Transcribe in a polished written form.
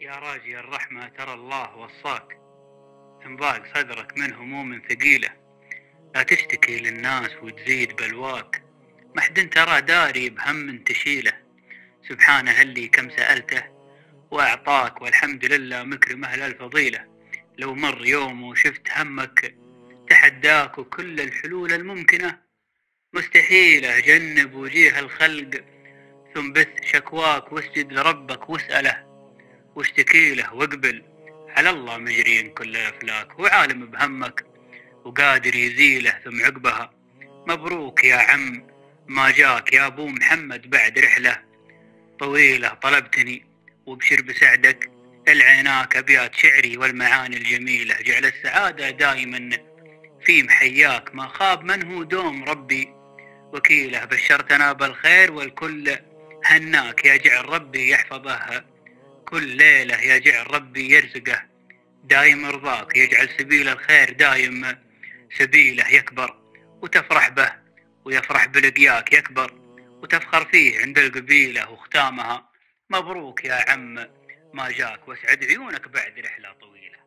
يا راجي الرحمة ترى الله وصاك، إن ضاق صدرك من هموم ثقيلة لا تشتكي للناس وتزيد بلواك، ما حد ترى داري بهم تشيله، سبحانه اللي كم سألته وأعطاك والحمد لله مكرم أهل الفضيلة. لو مر يوم وشفت همك تحداك وكل الحلول الممكنة مستحيلة، جنب وجيه الخلق ثم بث شكواك واسجد لربك واسأله واشتكي له واقبل على الله مجرين كل الأفلاك، وعالم بهمك وقادر يزيله ثم عقبها. مبروك يا عم ما جاك يا أبو محمد بعد رحلة طويلة طلبتني، وابشر بسعدك العناك أبيات شعري والمعاني الجميلة، جعل السعادة دائما في محياك، ما خاب من هو دوم ربي وكيله، بشرتنا بالخير والكل هناك، يجعل ربي يحفظه كل ليلة، يجعل ربي يرزقه دايم رضاك، يجعل سبيل الخير دايم سبيله يكبر وتفرح به ويفرح بلقياك يكبر وتفخر فيه عند القبيلة وختامها. مبروك يا عم ما جاك واسعد عيونك بعد رحلة طويلة.